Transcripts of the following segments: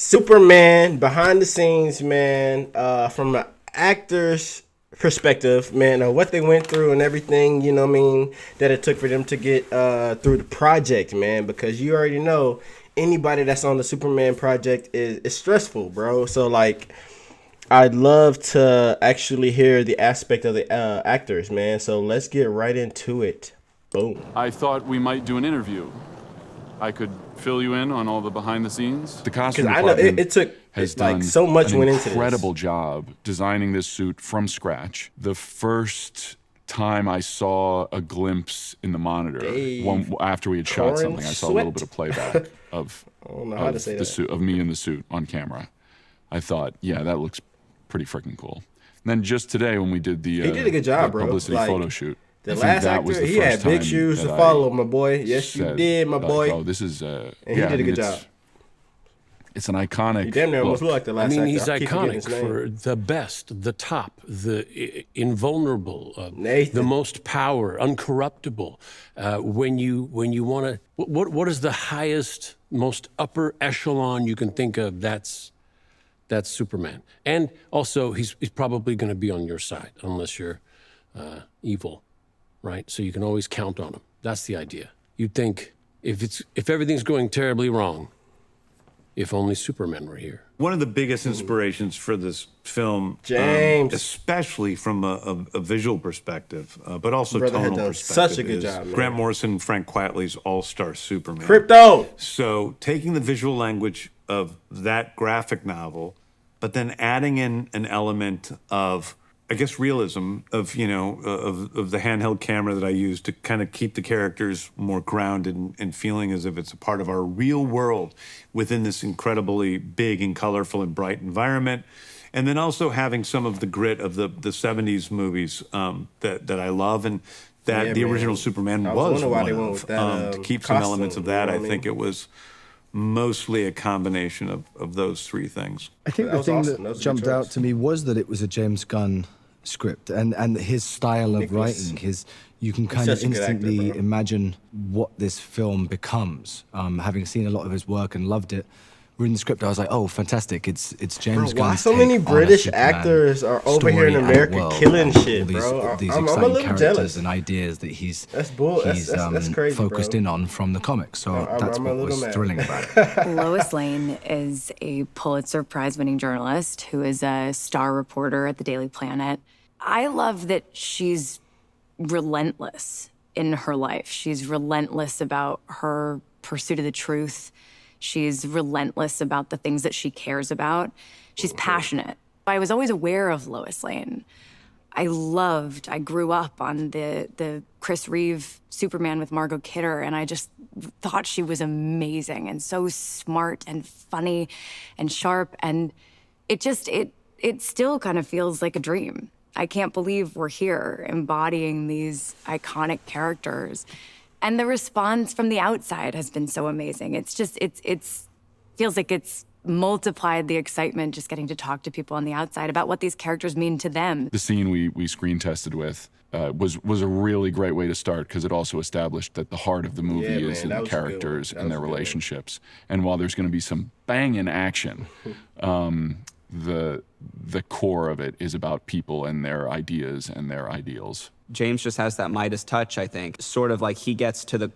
Superman behind the scenes, man, from an actor's perspective, man, what they went through and everything, you know what I mean, that it took for them to get through the project, man, because you already know anybody that's on the Superman project is stressful, bro. So, like, I'd love to actually hear the aspect of the actors, man. So let's get right into it. Boom. I thought we might do an interview. I could fill you in on all the behind the scenes. The costume Because I know department it took has like done so much an went into this. incredible job designing this suit from scratch. The first time I saw a glimpse in the monitor, after we had shot something, I saw a little bit of playback of, I don't know how to say the that. suit, of me in the suit on camera. I thought, yeah, that looks pretty freaking cool. And then just today when we did the he did a good job, bro. publicity photo shoot. The I think last that was actor, the he had first big time shoes to that follow, I my boy. Yes, you said, did, my like, boy. oh, this is And he did a good job. It's an iconic. He damn near almost looked like the last actor. he's I keep forgetting his iconic name. for the best, the top, the invulnerable, Nathan. the most power, uncorruptible. When you want to, what is the highest, most upper echelon you can think of? That's Superman. And also, he's probably going to be on your side unless you're evil, right? So you can always count on him. That's the idea. You'd think if everything's going terribly wrong, if only Superman were here. One of the biggest inspirations for this film, James. especially from a visual perspective, but also Brother had tonal done perspective, such a good is job, man. Grant Morrison and Frank Quitely's All-Star Superman. Crypto. So taking the visual language of that graphic novel, but then adding in an element of, I guess, realism of, of the handheld camera that I use to kind of keep the characters more grounded and feeling as if it's a part of our real world within this incredibly big and colorful and bright environment. And then also having some of the grit of the 70s movies that I love and that the original Superman was wondering why they one went of. with that, To keep some elements costume, of that, you know I what I think mean? it was mostly a combination of those three things. I think That the was thing awesome. That was that a good jumped out choice. to me was that it was a James Gunn script and his style of Nicholas. writing. You can kind of such a good actor, instantly bro. imagine what this film becomes. Having seen a lot of his work and loved it, reading the script, I was like, oh, fantastic! It's James Bro, why Gunn's so many take on a British Superman actors are over here in story and America world, killing and shit, all these, bro? These I'm a exciting little characters jealous. and ideas that he's That's crazy, focused bro. in on from the comics. So that's I'm a what little was mad. thrilling about it. Lois Lane is a Pulitzer Prize-winning journalist who is a star reporter at the Daily Planet. I love that she's relentless in her life. She's relentless about her pursuit of the truth. She's relentless about the things that she cares about. She's passionate. I was always aware of Lois Lane. I grew up on the Chris Reeve Superman with Margot Kidder, and I just thought she was amazing and so smart and funny and sharp, and it still kind of feels like a dream. I can't believe we're here embodying these iconic characters. And the response from the outside has been so amazing. It's feels like it's multiplied the excitement just getting to talk to people on the outside about what these characters mean to them. The scene we screen tested with was a really great way to start because it also established that the heart of the movie Yeah, is man, that in the was a good one. characters That and was their a good one. relationships. And while there's going to be some banging action, the core of it is about people and their ideas and their ideals. James just has that Midas touch, I think. Sort of like he gets to the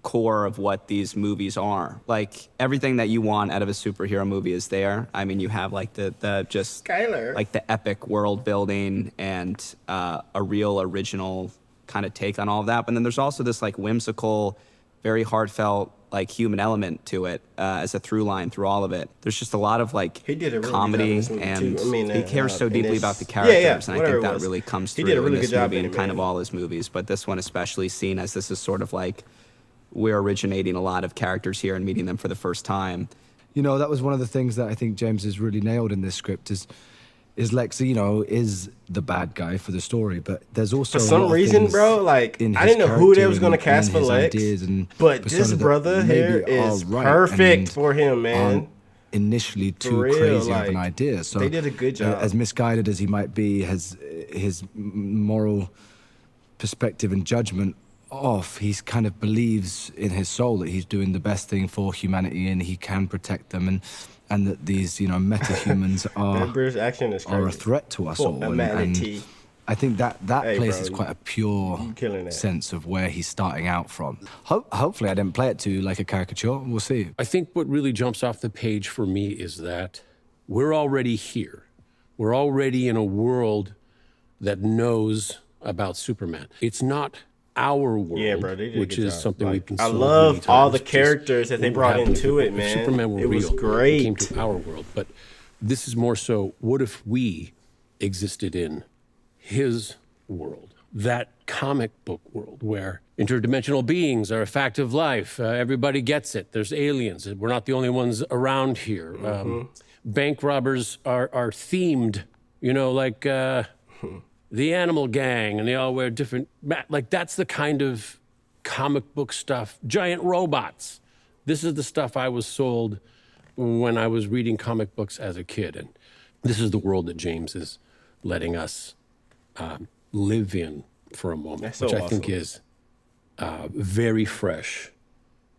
core of what these movies are. Like everything that you want out of a superhero movie is there. I mean, you have like the just Skyler. like the epic world building and a real original kind of take on all of that. But then there's also this like whimsical, very heartfelt like human element to it as a through line through all of it. There's just a lot of like He did a really good job in comedy this movie, and too. I mean, he cares so in deeply this- about the Yeah, yeah, characters, and I whatever think it that was. really comes He through did a in really this good job movie in and it, kind of man. all his movies, but this one especially seen as this is sort of like we're originating a lot of characters here and meeting them for the first time. You know, that was one of the things that I think James has really nailed in this script is Lex, you know, is the bad guy for the story, but there's also For a some lot of reason, things bro, like, in I his didn't know who they character was gonna and cast in for his Lex, ideas and but persona this that brother maybe here are is right perfect and for him, man. aren't initially too real, crazy like, of an idea. So they did a good job. As misguided as he might be, has his moral perspective and judgment off, he kind of believes in his soul that he's doing the best thing for humanity and he can protect them. And and that these, you know, metahumans are British accent is are a crazy. threat to us all. Humanity. I think that Hey, place bro, is quite a pure killing that. sense of where he's starting out from. Hopefully, I didn't play it to like a caricature. We'll see. I think what really jumps off the page for me is that we're already here. We're already in a world that knows about Superman. It's not our world, Yeah, bro, they did a which good is job. something Like, we've been I sold love many all the times, just characters that they what would brought happen into if it, man. Superman were It was real, great. It came to our world, but this is more so, what if we existed in his world? That comic book world where interdimensional beings are a fact of life. Everybody gets it. There's aliens. We're not the only ones around here. Bank robbers are themed, you know, like the Animal Gang, and they all wear different, like that's the kind of comic book stuff. Giant robots. This is the stuff I was sold when I was reading comic books as a kid. And this is the world that James is letting us live in for a moment, That's so which I think awesome. is very fresh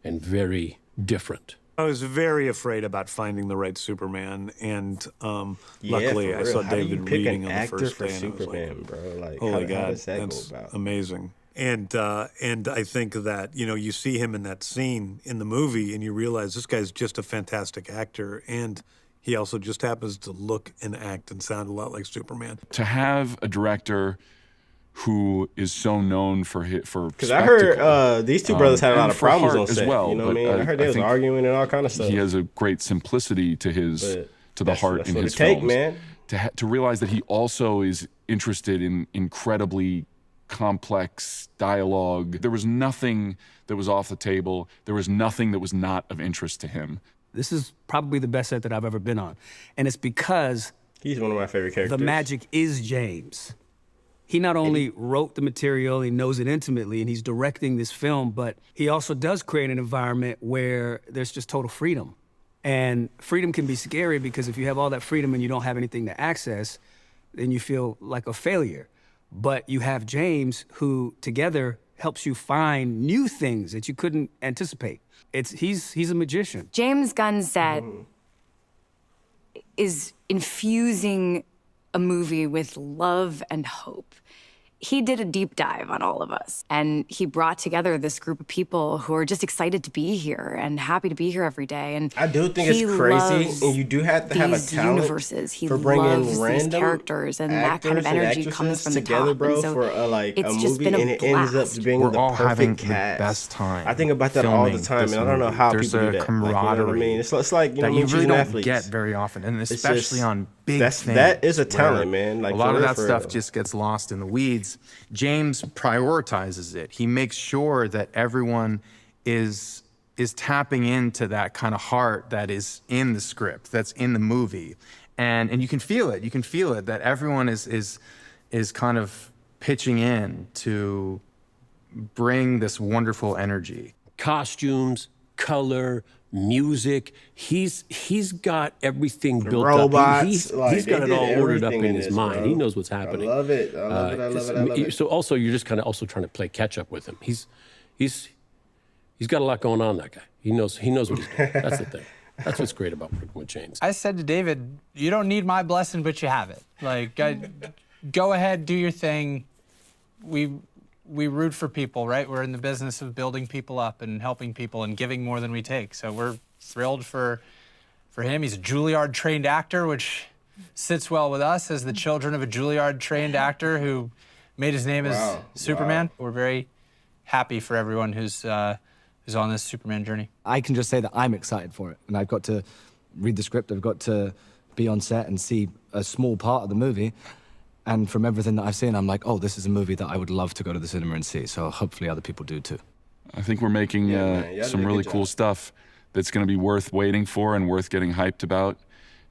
and very different. I was very afraid about finding the right Superman, and Yeah, luckily for I real. saw How do you David pick reading an on the actor first for day, and I was like, Superman, bro? Like, holy how God, does that that's go about? amazing. And I think that, you know, you see him in that scene in the movie, and you realize this guy's just a fantastic actor, and he also just happens to look and act and sound a lot like Superman. To have a director who is so known for Because I heard these two brothers had a lot of problems on set. Well, you know what I but, mean? I heard they was think arguing and all kind of stuff. he has a great simplicity to his to the that's- heart that's in what his it take, films. man. To realize that he also is interested in incredibly complex dialogue. There was nothing that was off the table. There was nothing that was not of interest to him. This is probably the best set that I've ever been on. And it's because He's one of my favorite characters. the magic is James. He not only wrote the material, he knows it intimately, and he's directing this film, but he also does create an environment where there's just total freedom. And freedom can be scary because if you have all that freedom and you don't have anything to access, then you feel like a failure. But you have James, who together helps you find new things that you couldn't anticipate. He's a magician. James Gunn's set is infusing a movie with love and hope. He did a deep dive on all of us, and he brought together this group of people who are just excited to be here and happy to be here every day. And I do think he it's crazy, loves and you do have to have a these talent universes. He for bringing loves these random characters, and that kind of actors and energy comes actresses from the together, top. bro, And so for a it's just movie, been a and it ends blast. up being We're the all perfect having cast. the best time. I think about that all the time, and I don't know how There's people do a that. camaraderie Like, you know what I mean? It's like, you know, that you really choosing don't athletes. get very often, and It's especially just- on big things. that is a talent, where man. Like, a lot for of real, that for stuff real. just gets lost in the weeds. James prioritizes it. He makes sure that everyone is tapping into that kind of heart that is in the script, that's in the movie, and you can feel it. You can feel it that everyone is kind of pitching in to bring this wonderful energy. Costumes, color, music. He's got everything built robots, up. He's like, got they it did all ordered up everything in in his this, mind. bro. He knows what's happening. I love it. I love it. I love it. I love it. So also, you're just kind of also trying to play catch up with him. He's got a lot going on. That guy. He knows what he's doing. That's the thing. That's what's great about working with James. I said to David, you don't need my blessing, but you have it. Like, go ahead, do your thing. We root for people, right? We're in the business of building people up and helping people and giving more than we take. So we're thrilled for him. He's a Juilliard-trained actor, which sits well with us as the children of a Juilliard-trained actor who made his name as Superman. We're very happy for everyone who's on this Superman journey. I can just say that I'm excited for it, and I've got to read the script. I've got to be on set and see a small part of the movie. And from everything that I've seen, I'm like, oh, this is a movie that I would love to go to the cinema and see. So hopefully other people do too. I think we're making some really cool stuff that's going to be worth waiting for and worth getting hyped about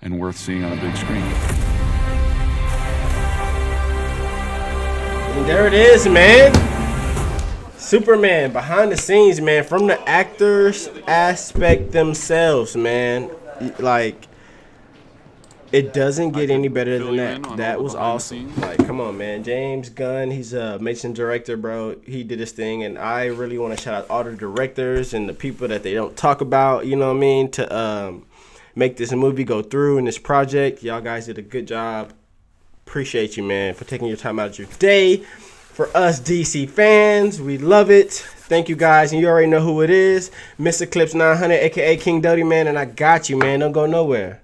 and worth seeing on a big screen. And there it is, man. Superman, behind the scenes, man, from the actors aspect themselves, man. Like, it doesn't get any better than that. That was awesome. Like, come on, man. James Gunn, he's a amazing director, bro. He did his thing, and I really want to shout out all the directors and the people that they don't talk about, you know what I mean, to make this movie go through in this project. Y'all guys did a good job. Appreciate you, man, for taking your time out of your day. For us DC fans, we love it. Thank you guys, and you already know who it is. Mr. Clips 900, aka King Duddy, man, and I got you, man. Don't go nowhere.